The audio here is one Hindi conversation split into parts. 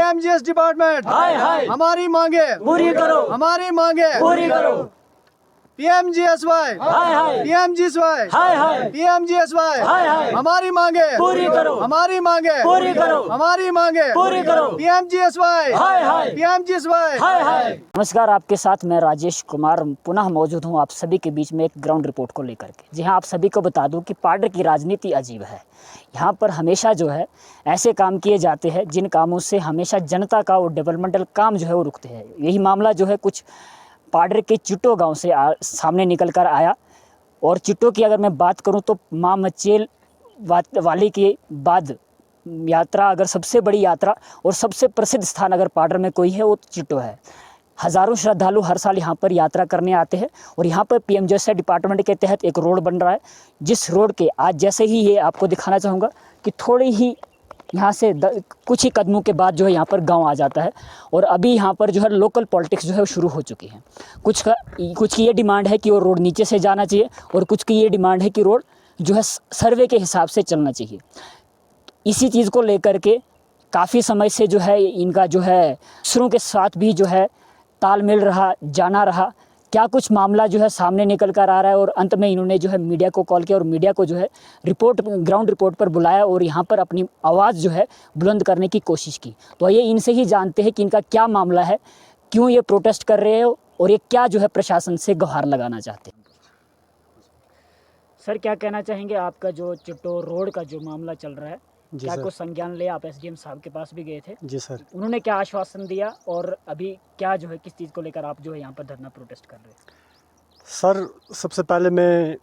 पीएमजीएस डिपार्टमेंट हाय हाय हमारी मांगे पूरी करो, हमारी मांगे पूरी करो। पीएमजीएसवाई हाय हाय पीएमजीएसवाई हाय हाय पीएमजीएसवाई हाय हाय हमारी मांगे पूरी करो, हमारी मांगे पूरी करो, हमारी मांगे पूरी करो। पीएमजीएसवाई हाय हाय पीएमजीएसवाई हाय हाय। नमस्कार, आपके साथ मैं राजेश कुमार पुनः मौजूद हूं आप सभी के बीच में एक ग्राउंड रिपोर्ट को लेकर के। जी हां, आप सभी को बता दूं कि पाडर की राजनीति अजीब है। यहां पर हमेशा जो है ऐसे काम किए जाते हैं जिन कामों से हमेशा जनता का वो डेवलपमेंटल काम जो है वो रुकते हैं। यही मामला जो है कुछ पाडर के चिट्टो गाँव से सामने निकल कर आया। और चिट्टो की अगर मैं बात करूँ तो माँ मचेल वाली के बाद यात्रा, अगर सबसे बड़ी यात्रा और सबसे प्रसिद्ध स्थान अगर पाडर में कोई है वो चिट्टो है। हज़ारों श्रद्धालु हर साल यहाँ पर यात्रा करने आते हैं और यहाँ पर पीएमजीएसवाई डिपार्टमेंट के तहत एक रोड बन रहा है, जिस रोड के आज जैसे ही ये आपको दिखाना चाहूँगा कि थोड़ी ही यहाँ से कुछ ही कदमों के बाद जो है यहाँ पर गांव आ जाता है। और अभी यहाँ पर जो है लोकल पॉलिटिक्स जो है वो शुरू हो चुकी है। कुछ की ये डिमांड है कि वो रोड नीचे से जाना चाहिए और कुछ की ये डिमांड है कि रोड जो है सर्वे के हिसाब से चलना चाहिए। इसी चीज़ को लेकर के काफ़ी समय से जो है इनका जो है अफसरों के साथ भी जो है तालमेल रहा, जाना रहा। क्या कुछ मामला जो है सामने निकल कर आ रहा है और अंत में इन्होंने जो है मीडिया को कॉल किया और मीडिया को जो है ग्राउंड रिपोर्ट पर बुलाया और यहाँ पर अपनी आवाज़ जो है बुलंद करने की कोशिश की। तो ये इनसे ही जानते हैं कि इनका क्या मामला है, क्यों ये प्रोटेस्ट कर रहे हैं और ये क्या जो है प्रशासन से गुहार लगाना चाहते हैं। सर, क्या कहना चाहेंगे, आपका जो चिट्टो रोड का जो मामला चल रहा है, क्या कुछ संज्ञान ले? आप एसडीएम साहब के पास भी गए थे? जी सर। उन्होंने क्या आश्वासन दिया और अभी क्या जो है किस चीज़ को लेकर आप जो है यहाँ पर धरना प्रोटेस्ट कर रहे हैं? सर, सबसे पहले मैं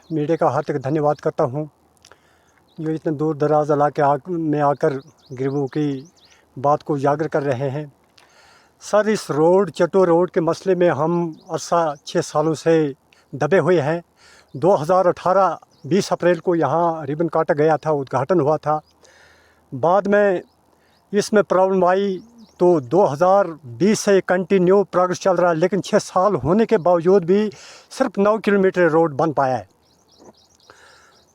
मीडिया का हार्दिक धन्यवाद करता हूँ जो इतने दूर दराज इलाके में आकर गरीबों की बात को उजागर कर रहे हैं। सर, इस चिट्टो रोड के मसले में हम अर्सा 6 सालों से दबे हुए हैं। 2018 20 अप्रैल को यहाँ रिबन काटा गया था, उद्घाटन हुआ था। बाद में इसमें प्रॉब्लम आई तो 2020 से कंटिन्यू प्रोग्रेस चल रहा है, लेकिन 6 साल होने के बावजूद भी सिर्फ 9 किलोमीटर रोड बन पाया है।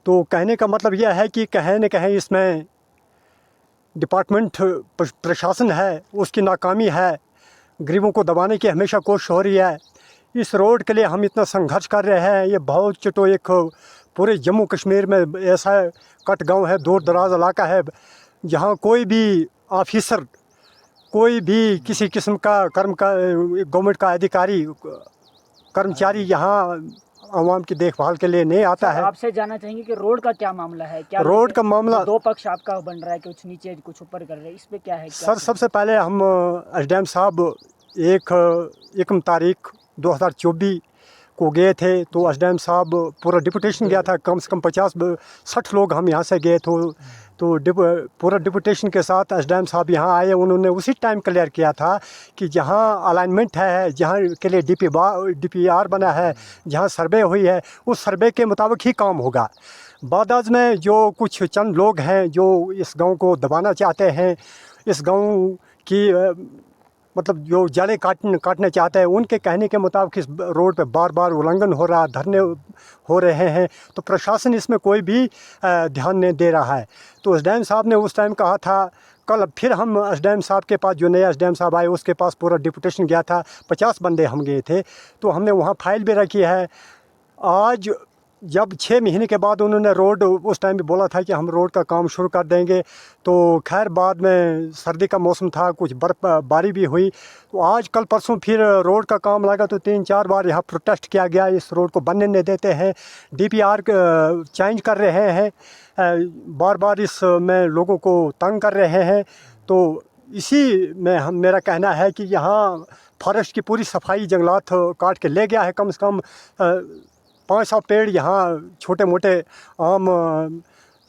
तो कहने का मतलब यह है कि कहीं न कहीं इसमें डिपार्टमेंट प्रशासन है उसकी नाकामी है, गरीबों को दबाने की हमेशा कोशिश हो रही है। इस रोड के लिए हम इतना संघर्ष कर रहे हैं। ये बहुत चिट्टो एक पूरे जम्मू कश्मीर में ऐसा कट गांव है, दूर दराज इलाका है, जहां कोई भी ऑफिसर, कोई भी किसी किस्म का गवर्नमेंट का अधिकारी कर्मचारी यहाँ आवाम की देखभाल के लिए नहीं आता है। आपसे जानना चाहेंगे कि रोड का क्या मामला है? क्या रोड का मामला, दो पक्ष आपका बन रहा है, कुछ नीचे कुछ ऊपर कर रहे हैं, इसमें क्या है? सर, सबसे पहले हम एसडीएम साहब 1 तारीख 2024 को गए थे। तो एसडीएम साहब पूरा डिपुटेशन गया था, कम से कम 50-60 लोग हम यहाँ से गए थे। तो पूरा डिपुटेशन के साथ एसडीएम साहब यहाँ आए। उन्होंने उसी टाइम क्लियर किया था कि जहाँ अलाइनमेंट है, जहाँ के लिए डीपीआर बना है, जहाँ सर्वे हुई है, उस सर्वे के मुताबिक ही काम होगा। बादाज में जो कुछ चंद लोग हैं जो इस गांव को दबाना चाहते हैं, इस गांव की मतलब जो जड़ें काटना चाहते हैं, उनके कहने के मुताबिक इस रोड पे बार बार उल्लंघन हो रहा, धरने हो रहे हैं। तो प्रशासन इसमें कोई भी ध्यान नहीं दे रहा है। तो एसडीएम साहब ने उस टाइम कहा था, कल फिर हम एसडीएम साहब के पास, जो नया एसडीएम साहब आए उसके पास पूरा डिपुटेशन गया था, 50 बंदे हम गए थे। तो हमने वहाँ फाइल भी रखी है। आज जब 6 महीने के बाद उन्होंने रोड, उस टाइम भी बोला था कि हम रोड का काम शुरू कर देंगे। तो खैर बाद में सर्दी का मौसम था, कुछ बर्फ़बारी भी हुई। तो आज कल परसों फिर रोड का काम लगा तो 3-4 बार यहाँ प्रोटेस्ट किया गया, इस रोड को बनने नहीं देते हैं, डीपीआर चेंज कर रहे हैं, बार बार इसमें लोगों को तंग कर रहे हैं। तो इसी में मेरा कहना है कि यहाँ फॉरेस्ट की पूरी सफाई जंगलात काट के ले गया है। कम से कम 500 पेड़ यहाँ छोटे मोटे आम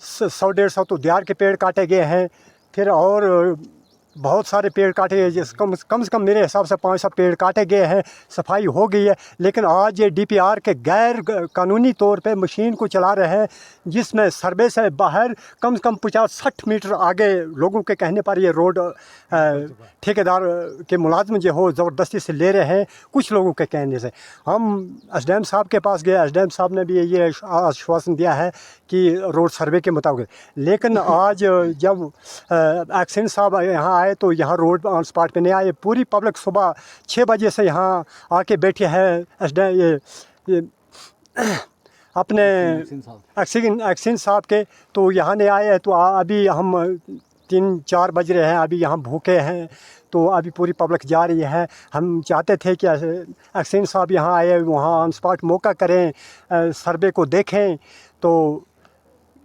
100-150 तो देहार के पेड़ काटे गए हैं। फिर और बहुत सारे पेड़ काटे गए, जिस कम से कम मेरे हिसाब से 500 पेड़ काटे गए हैं, सफाई हो गई है। लेकिन आज ये डीपीआर के गैर कानूनी तौर पे मशीन को चला रहे हैं, जिसमें सर्वे से बाहर कम से कम 50-60 मीटर आगे लोगों के कहने पर ये रोड ठेकेदार के मुलाजिम जो हो ज़बरदस्ती से ले रहे हैं, कुछ लोगों के कहने से। हम एसडीएम साहब के पास गए, एसडीएम साहब ने भी ये आश्वासन दिया है कि रोड सर्वे के मुताबिक। लेकिन आज जब एक्सीडेंट साहब यहाँ आए आए तो यहाँ रोड ऑन स्पॉट पे नहीं आए। पूरी पब्लिक सुबह 6 बजे से यहाँ आके बैठे हैं। ये अपने एक्सिन साहब के तो यहाँ नहीं आए हैं। तो अभी हम 3-4 बज रहे हैं, अभी यहाँ भूखे हैं। तो अभी पूरी पब्लिक जा रही है। हम चाहते थे कि एक्सिन साहब यहाँ आए, वहाँ ऑन स्पॉट मौका करें, सर्वे को देखें। तो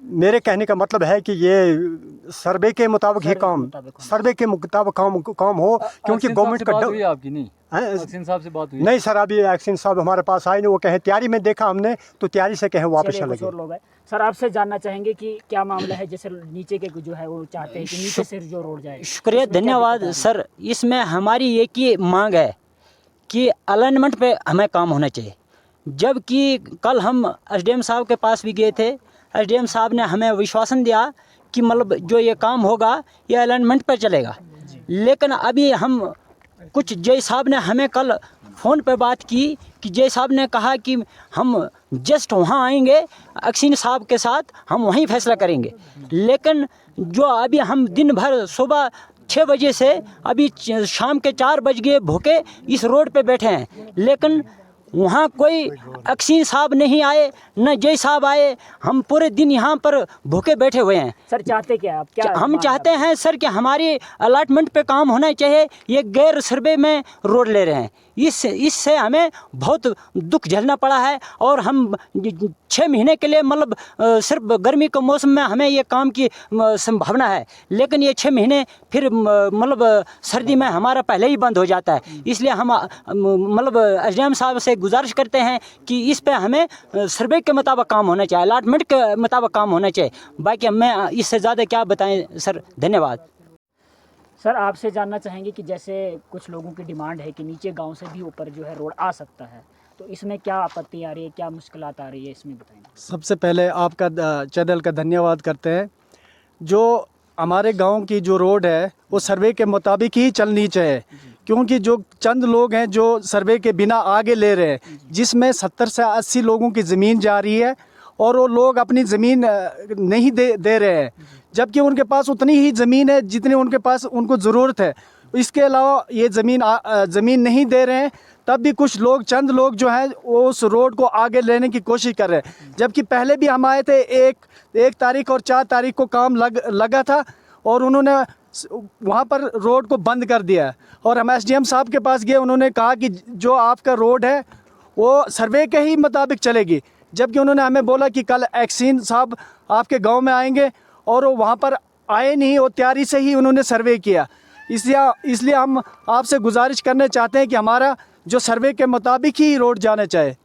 मेरे कहने का मतलब है कि ये सर्वे के मुताबिक ही काम, सर्वे के मुताबिक काम हो, क्योंकि गवर्नमेंट का हुई आपकी नहीं एक्सिन साहब से बात हुई? नहीं सर, अभी एक्सिन साहब हमारे पास आए नहीं। वो कहे तैयारी में देखा हमने, तो तैयारी से कहे वापस चले गए। लोग हैं सर, आपसे जानना चाहेंगे कि क्या मामला है। जैसे नीचे के जो है वो चाहते हैं कि नीचे से जो रोड जाए। शुक्रिया, धन्यवाद सर। इसमें हमारी एक ही मांग है कि अलाइनमेंट पे हमें काम होना चाहिए। जबकि कल हम एसडीएम साहब के पास भी गए थे, एसडीएम साहब ने हमें विश्वासन दिया कि मतलब जो ये काम होगा ये अलाइनमेंट पर चलेगा। लेकिन अभी हम कुछ जय साहब ने हमें कल फ़ोन पे बात की कि जय साहब ने कहा कि हम जस्ट वहाँ आएंगे एक्सिन साहब के साथ, हम वहीं फैसला करेंगे। लेकिन जो अभी हम दिन भर सुबह 6 बजे से अभी शाम के 4 बज गए भूखे इस रोड पे बैठे हैं, लेकिन वहाँ कोई एक्सिन साहब नहीं आए, न जय साहब आए। हम पूरे दिन यहाँ पर भूखे बैठे हुए हैं। सर चाहते क्या आप? क्या हम चाहते हैं सर कि हमारी अलॉटमेंट पे काम होना चाहिए। ये गैर सर्वे में रोड ले रहे हैं, इससे हमें बहुत दुख झेलना पड़ा है। और हम 6 महीने के लिए मतलब सिर्फ गर्मी के मौसम में हमें ये काम की संभावना है, लेकिन ये 6 महीने फिर मतलब सर्दी में हमारा पहले ही बंद हो जाता है। इसलिए हम मतलब एसडीएम साहब से गुजारिश करते हैं कि इस पे हमें सर्वे के मुताबिक काम होना चाहिए, अलॉटमेंट के मुताबिक काम होना चाहिए। बाकी मैं इससे ज़्यादा क्या बताएं सर, धन्यवाद। सर आपसे जानना चाहेंगे कि जैसे कुछ लोगों की डिमांड है कि नीचे गांव से भी ऊपर जो है रोड आ सकता है, तो इसमें क्या आपत्ति आ रही है, क्या मुश्किलात आ रही है, इसमें बताएंगे। सबसे पहले आपका चैनल का धन्यवाद करते हैं। जो हमारे गांव की जो रोड है वो सर्वे के मुताबिक ही चलनी चाहिए, क्योंकि जो चंद लोग हैं जो सर्वे के बिना आगे ले रहे हैं, जिसमें 70 से 80 लोगों की ज़मीन जा रही है और वो लोग अपनी ज़मीन नहीं दे रहे हैं, जबकि उनके पास उतनी ही ज़मीन है जितनी उनके पास उनको ज़रूरत है। इसके अलावा ये ज़मीन नहीं दे रहे हैं, तब भी कुछ लोग, चंद लोग जो हैं वो उस रोड को आगे लेने की कोशिश कर रहे हैं। जबकि पहले भी हम आए थे, एक तारीख और 4 तारीख को काम लगा था और उन्होंने वहाँ पर रोड को बंद कर दिया। और हम एसडीएम साहब के पास गए, उन्होंने कहा कि जो आपका रोड है वो सर्वे के ही मुताबिक चलेगी। जबकि उन्होंने हमें बोला कि कल एक्सिन साहब आपके गांव में आएंगे, और वो वहाँ पर आए नहीं, और तैयारी से ही उन्होंने सर्वे किया। इसलिए हम आपसे गुजारिश करना चाहते हैं कि हमारा जो सर्वे के मुताबिक ही रोड जाना चाहिए।